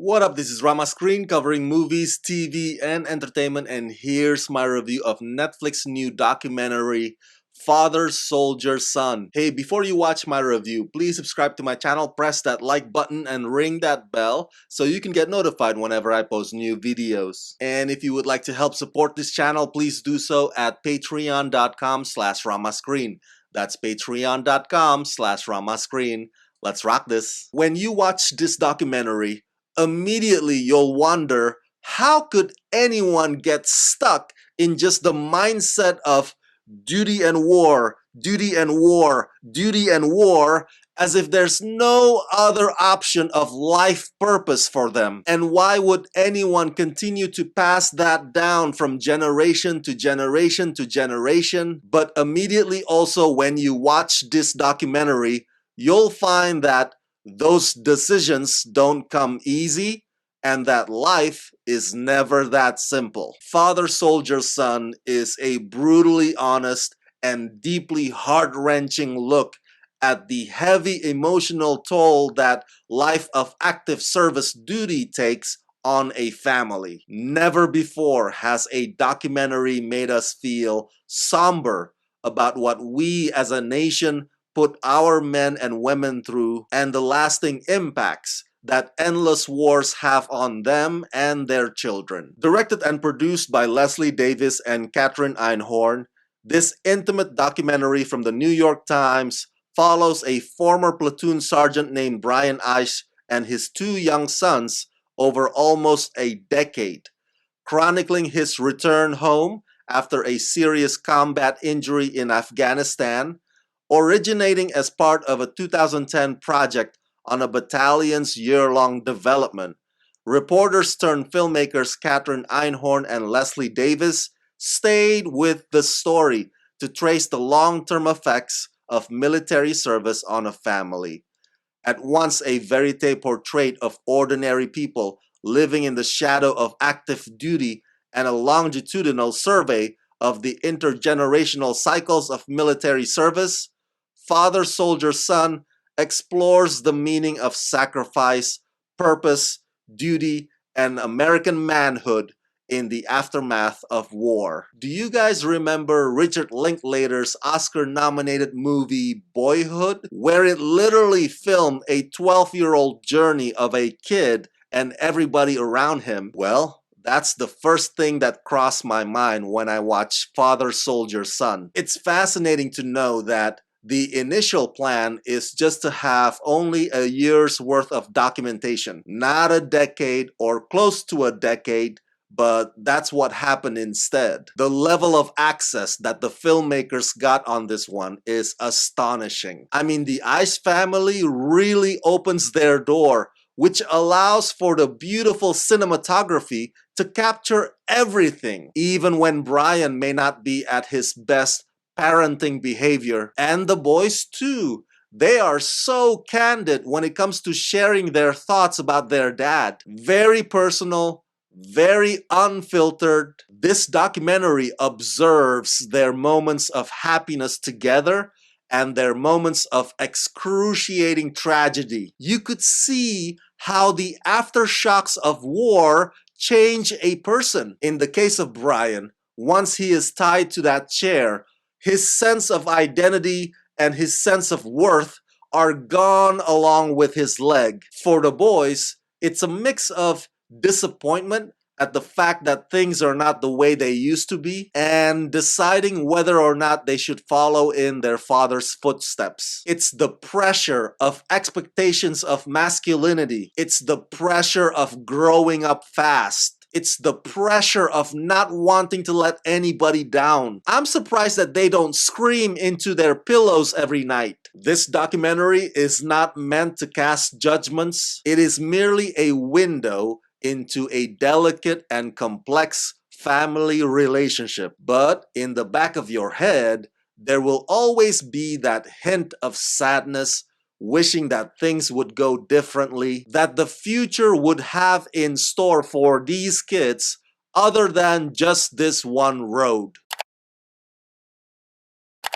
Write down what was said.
What up, this is Rama Screen covering movies, TV, and entertainment, and here's my review of Netflix's new documentary, Father, Soldier, Son. Hey, before you watch my review, please subscribe to my channel, press that like button, and ring that bell so you can get notified whenever I post new videos. And if you would like to help support this channel, please do so at patreon.com/ramascreen. That's patreon.com/ramascreen. Let's rock this. When you watch this documentary, immediately you'll wonder, how could anyone get stuck in just the mindset of duty and war, duty and war, duty and war, as if there's no other option of life purpose for them? And why would anyone continue to pass that down from generation to generation to generation? But immediately also when you watch this documentary, you'll find that those decisions don't come easy and that life is never that simple. Father, Soldier, Son is a brutally honest and deeply heart-wrenching look at the heavy emotional toll that life of active service duty takes on a family. Never before has a documentary made us feel somber about what we as a nation put our men and women through and the lasting impacts that endless wars have on them and their children. Directed and produced by Leslie Davis and Katherine Einhorn, this intimate documentary from the New York Times follows a former platoon sergeant named Brian Ice and his two young sons over almost a decade, chronicling his return home after a serious combat injury in Afghanistan, originating as part of a 2010 project on a battalion's year-long development. Reporters turned filmmakers Katherine Einhorn and Leslie Davis stayed with the story to trace the long-term effects of military service on a family. At once a verite portrait of ordinary people living in the shadow of active duty and a longitudinal survey of the intergenerational cycles of military service, Father, Soldier, Son explores the meaning of sacrifice, purpose, duty, and American manhood in the aftermath of war. Do you guys remember Richard Linklater's Oscar-nominated movie Boyhood, where it literally filmed a 12-year-old journey of a kid and everybody around him? Well, that's the first thing that crossed my mind when I watched Father, Soldier, Son. It's fascinating to know that the initial plan is just to have only a year's worth of documentation, not a decade or close to a decade, but that's what happened instead. The level of access that the filmmakers got on this one is astonishing. I mean, the Ice family really opens their door, which allows for the beautiful cinematography to capture everything, even when Brian may not be at his best parenting behavior. And the boys too. They are so candid when it comes to sharing their thoughts about their dad. Very personal, very unfiltered. This documentary observes their moments of happiness together and their moments of excruciating tragedy. You could see how the aftershocks of war change a person. In the case of Brian, once he is tied to that chair, his sense of identity and his sense of worth are gone along with his leg. For the boys, it's a mix of disappointment at the fact that things are not the way they used to be and deciding whether or not they should follow in their father's footsteps. It's the pressure of expectations of masculinity. It's the pressure of growing up fast. It's the pressure of not wanting to let anybody down. I'm surprised that they don't scream into their pillows every night. This documentary is not meant to cast judgments. It is merely a window into a delicate and complex family relationship. But in the back of your head, there will always be that hint of sadness, wishing that things would go differently, that the future would have in store for these kids other than just this one road.